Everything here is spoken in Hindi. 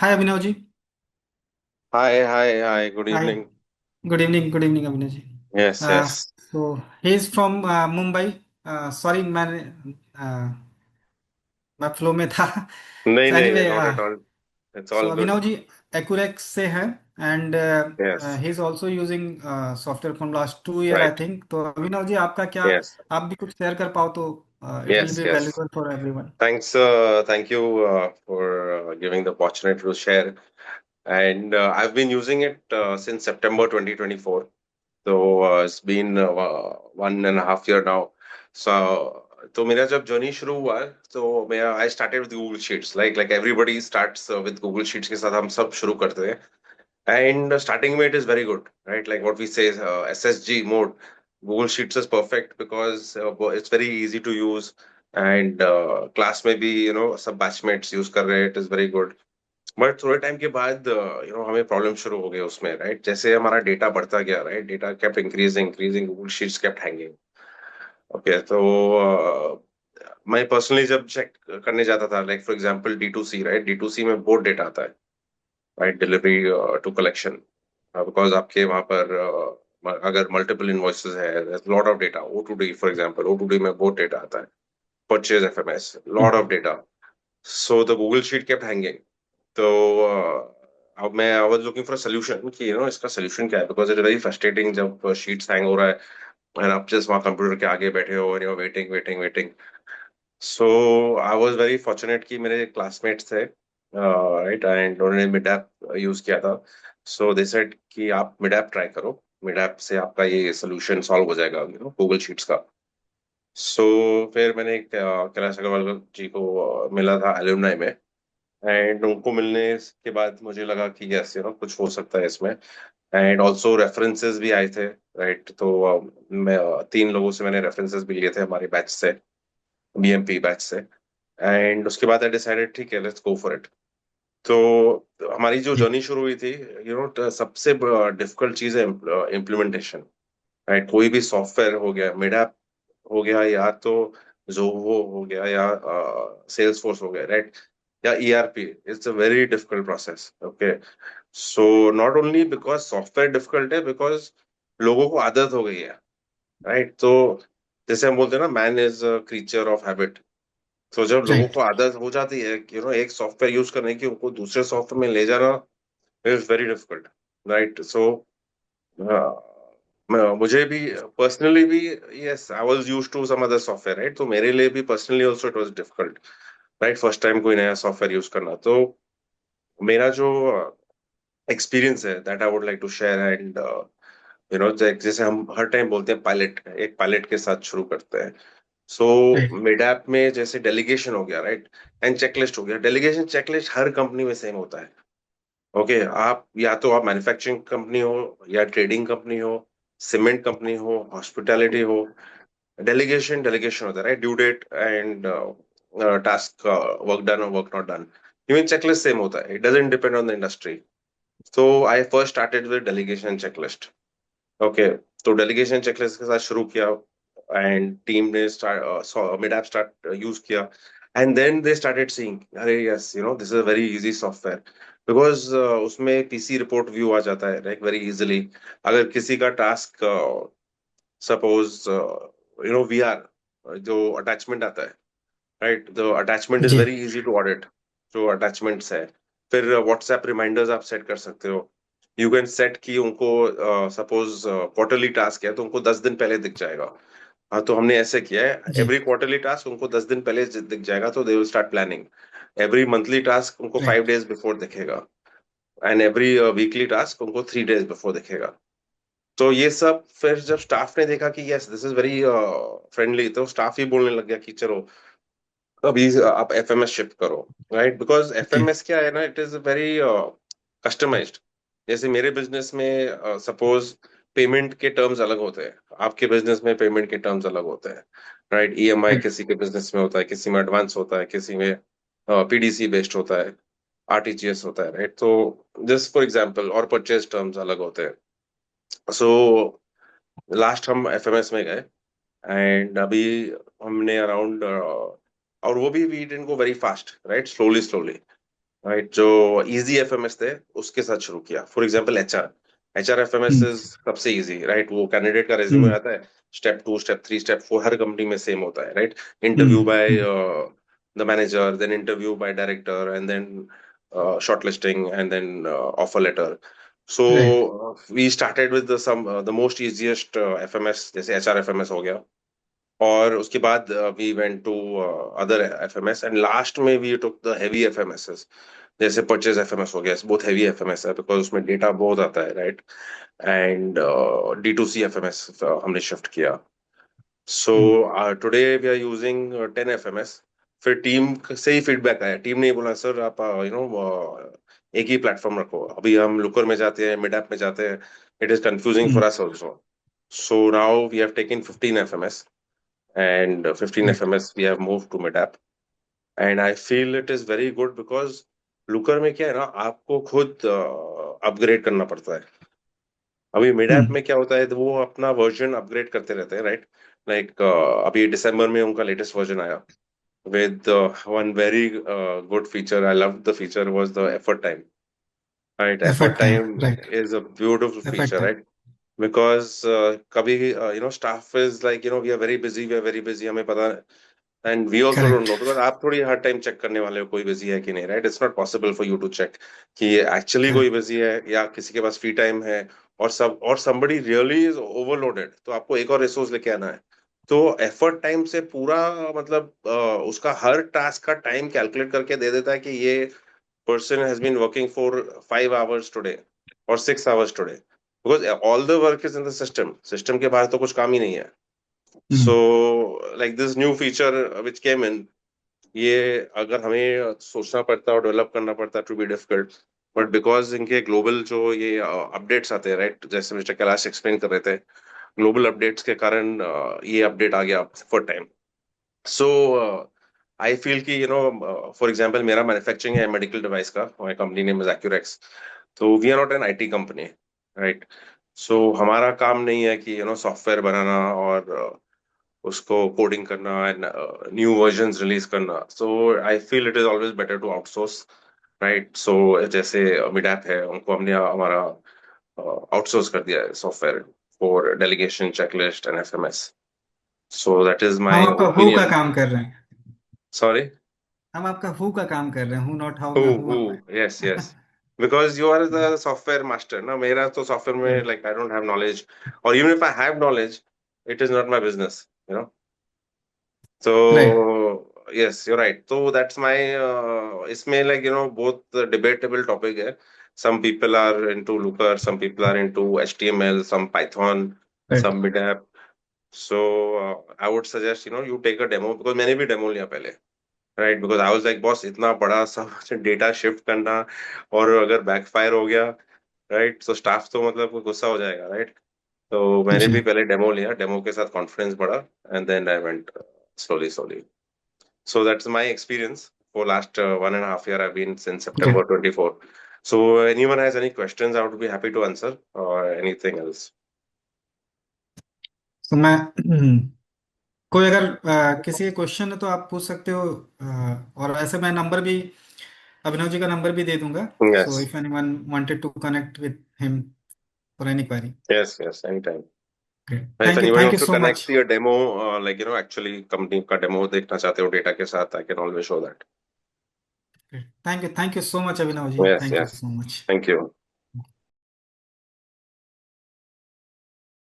Hi Abhinav ji. Hi, hi, hi. Good hi. evening. Good evening Abhinav ji. Yes, yes. So he is from Mumbai. Sorry मैं फ्लो में था। नहीं सो नहीं, anyway, not at all. It's so all good. Abhinav ji Accurex से है। And Yes, he is also using software from last 2 year I right. Think. तो अभिनव जी आपका क्या, Yes, आप भी कुछ शेयर कर पाओ तो it will yes, be yes. Valuable for everyone. Thank you for giving the opportunity to share. And I've been using it since September 2024. So it's been 1.5 year now. So मेरा जब जर्नी शुरू हुआ तो मेरा I started with Google Sheets. Like everybody starts with Google Sheets के साथ हम सब शुरू करते हैं. And starting with it is very good, right? Like what we say is SSG mode. Google Sheets is perfect because it's very easy to use, and class में भी सब batchmates use कर रहे हैं. It is very good. But थोड़े टाइम के बाद हमें प्रॉब्लम शुरू हो गए उसमें, राइट? जैसे हमारा डेटा बढ़ता गया, right? Data kept increasing increasing, Google sheets kept hanging. Okay, तो मैं पर्सनली जब चेक करने जाता था, like for example D2C, right? D2C में बहुत डेटा आता है, right? Delivery to collection, because आपके वहां पर अगर मल्टीपल इनवॉइसेस है, lot of data. O2D for example, O2D में बहुत डेटा आता है. Purchase FMS, lot of data. So the Google sheet kept hanging. तो अब मैं I was looking for solution कि इसका सोल्यूशन क्या है, बिकॉज इट वेरी फ्रस्ट्रेटिंग जब शीट्स हैंग हो रहा है एंड आप जस्ट वहाँ कंप्यूटर के आगे बैठे हो and you waiting waiting waiting. So I was very fortunate कि मेरे क्लासमेट्स थे, राइट? एंड उन्होंने मिड ऐप यूज किया था. सो दे सेड कि आप मिड ऐप ट्राई करो. मिड ऐप से आपका ये सोल्यूशन सॉल्व हो जाएगा गूगल शीट्स का. सो फिर मैंने कैलाश अग्रवाल जी को मिला था एलुमनाई में. एंड उनको मिलने के बाद मुझे लगा कि यस, कुछ हो सकता है इसमें. एंड ऑल्सो रेफरेंसेस भी आए थे, राइट? तो मैं 3 लोगों से मैंने रेफरेंसेस भी लिए थे हमारे बैच से, BMP बैच से. एंड उसके बाद आई डिसाइडेड ठीक है, लेट्स गो फॉर इट. तो हमारी जो जी। जर्नी शुरू हुई थी, सबसे डिफिकल्ट चीज है इम्प्लीमेंटेशन, राइट? कोई भी सॉफ्टवेयर हो गया, मिड ऐप हो गया, या तो जोहो हो गया, या सेल्स फोर्स हो गया, राइट? या ERP. It's a very difficult process. Okay, so not only because software difficult है, बिकॉज लोगों को आदत हो गई है, राइट? तो जैसे हम बोलते हैं ना, man is a creature of habit. तो जब लोगों राइट। को आदत हो जाती है कि एक सॉफ्टवेयर यूज करने की, उनको दूसरे सॉफ्टवेयर में ले जाना is very difficult, right? So मुझे भी पर्सनली भी, yes, I was used to some other software, right? तो मेरे लिए भी personally also it was difficult, right? First time कोई नया सॉफ्टवेयर यूज करना. तो मेरा जो एक्सपीरियंस है that I would like to share. And जैसे हम हर टाइम बोलते हैं, पायलट, एक पायलट के साथ शुरू करते हैं. सो राइट। मिड ऐप में जैसे डेलीगेशन हो गया, राइट? एंड चेकलिस्ट हो गया. डेलीगेशन चेकलिस्ट हर कंपनी में सेम होता है. ओके, आप या तो आप मैन्युफैक्चरिंग कंपनी हो, या ट्रेडिंग कंपनी हो, सीमेंट कंपनी हो, हॉस्पिटैलिटी हो, डेलीगेशन डेलीगेशन होता है, right? Due date and task, work done और work not done. Even checklist same होता है. It doesn't depend on the industry. तो I first started with delegation checklist. Okay, तो डेलीगेशन चेकलिस्ट के साथ शुरू किया. एंड टीम ने मिड ऐप स्टार्ट यूज किया. And then they started seeing, अरे yes, this is a very easy software. Because उसमें PC रिपोर्ट व्यू आ जाता है, लाइक वेरी इजीली. अगर किसी का टास्क, सपोज VR, जो अटैचमेंट आता है, राइट? द अटैचमेंट इज जी। Very easy to audit. जो अटैचमेंट्स है, फिर व्हाट्सएप रिमाइंडर्स आप सेट कर सकते हो. यू कैन सेट कि उनको सपोज क्वार्टरली टास्क है तो उनको 10 दिन पहले दिख जाएगा. हाँ, तो हमने ऐसे किया है, जी। एवरी क्वार्टरली टास्क उनको 10 दिन पहले दिख जाएगा, तो they will start planning. Every monthly task उनको फाइव राइट। डेज बिफोर दिखेगा. एंड एवरी वीकली टास्क उनको 3 डेज बिफोर दिखेगा. तो ये सब फिर जब स्टाफ ने देखा कि yes, this is very friendly, तो स्टाफ ही बोलने लग गया कि चलो अभी आप FMS शिफ्ट करो, राइट? बिकॉज जी। FMS क्या है ना, इट इज वेरी कस्टमाइज्ड. जैसे मेरे बिजनेस में सपोज पेमेंट के टर्म्स अलग होते हैं, आपके बिजनेस में पेमेंट के टर्म्स अलग होते हैं, राइट? EMI right. किसी के बिजनेस में होता है, किसी में एडवांस होता है, किसी में PDC बेस्ड होता है, RTGS होता है, राइट? तो जस्ट फॉर एग्जांपल, और परचेज टर्म्स अलग होते हैं. सो लास्ट हम FMS में गए. एंड अभी हमने अराउंड, और वो भी we didn't go very fast, right? Slowly slowly. Right, जो इजी एफएमएस थे उसके साथ शुरू किया। For example HR FMS hmm is सबसे इजी, राइट। वो कैंडिडेट का रेज्यूमे हम्म आता है, स्टेप 2 स्टेप 3 स्टेप 4 हर कंपनी में सेम होता है, right. Hmm interview by hmm, the manager, then interview by director, and then shortlisting, and then offer letter. So right we started with the most easiest FMS, जैसे HR FMS हो गया, और उसके बाद we went to other FMS, and last में we took the heavy FMS, जैसे परचेज एफएमएस हो गया, बहुत हैवी एफएमएस है बिकॉज उसमें डेटा बहुत आता है, राइट। एंड D2C एफएमएस हमने शिफ्ट किया। So hmm today we are using 10 FMS. फिर टीम से ही फीडबैक आया, टीम ने ही बोला सर आप एक ही प्लेटफॉर्म रखो। अभी हम लुकर में जाते हैं, मिड ऐप में जाते हैं, it is confusing hmm for us also. So now we have taken 15 FMS, and 15 right FMS we have moved to Midap, and I feel it is very good because looker में क्या है ना, आपको खुद अपग्रेड करना पड़ता है। अभी मिड ऐप हम्म में क्या होता है, तो वो अपना वर्जन अपग्रेड करते रहते हैं, राइट। लाइक अभी दिसंबर में उनका लेटेस्ट वर्जन आया with one very good feature. I loved the feature was the effort time. Right, effort effort time time right is a beautiful effort feature, time right? Because कभी staff is like we are very busy, we are very busy, हमें पता, and we also don't correct know because आप थोड़ी हर टाइम चेक करने वाले हो कोई बिजी है कि नहीं, right. It's not possible for you to check कि एक्चुअली कोई करेक्ट बिजी है या किसी के पास फ्री टाइम है, और somebody रियली इज ओवरलोडेड, तो आपको एक और रिसोर्स लेके आना है। तो एफर्ट टाइम से पूरा मतलब उसका हर टास्क का टाइम कैलकुलेट करके दे देता है कि ये person has been working for 5 hours today or 6 hours today, because all the work is in the system के बाहर तो कुछ काम ही नहीं है। So hmm like this new feature which came in, ये अगर हमें सोचना पड़ता और डेवलप करना पड़ता to be difficult, but because इनके ग्लोबल जो ये अपडेट्स आते हैं, राइट, जैसे मिस्टर कैलाश एक्सप्लेन कर रहे थे, ग्लोबल अपडेट्स के कारण ये अपडेट आ गया for time. So I feel कि फॉर एग्जांपल मेरा मैन्युफैक्चरिंग है मेडिकल डिवाइस का, हमारी कंपनी नेम इज एक्यूरेक्स। तो we are not an IT company, right. So हमारा काम नहीं है कि सॉफ्टवेयर बनाना और उसको कोडिंग करना एंड न्यू वर्जन्स रिलीज करना। So I feel it is always better to outsource, right. So जैसे मिडैप है, उनको हमने हमारा आउटसोर्स कर दिया है software for delegation checklist and FMS. So that is हम माय आपका हु का ओपिनियन। काम कर रहे हैं सॉरी। हम आपका हु का काम कर रहे हैं हु नॉट हाउ में हु आप Who? Yes, yes. Because you are the software master. No, मेरा तो software में right like I don't have knowledge, or even if I have knowledge, it is not my business. Right So yes, you're right. So that's my इसमें like both the debatable topic है. Some people are into Looker, some people are into HTML, some Python, right some Midap. So I would suggest you take a demo, because मैंने भी डेमो लिया पहले, right. Because I was like boss इतना बड़ा सब डेटा शिफ्ट करना, और अगर बैकफायर हो गया, राइट, तो स्टाफ तो मतलब गुस्सा हो जाएगा, राइट। तो मैंने जी भी पहले डेमो लिया, डेमो के साथ कॉन्फिडेंस बढ़ा, and then I went slowly slowly. So that's my experience for last 1.5 year I've been since जी September 24. So anyone has any questions, I would be happy to answer, or anything else. तो मैं कोई अगर किसी के क्वेश्चन है तो आप पूछ सकते हो और ऐसे मैं नंबर भी अभिनव जी का नंबर भी दे दूंगा so Yes, if anyone wanted to connect with him for any query yes, anytime. Great If anybody thank wants you to so much connect your demo, actually company का demo देखना चाहते हो डेटा के साथ, I can always show that. Thank you so much Abhinav ji Yes, thank you yes. So much Thank you.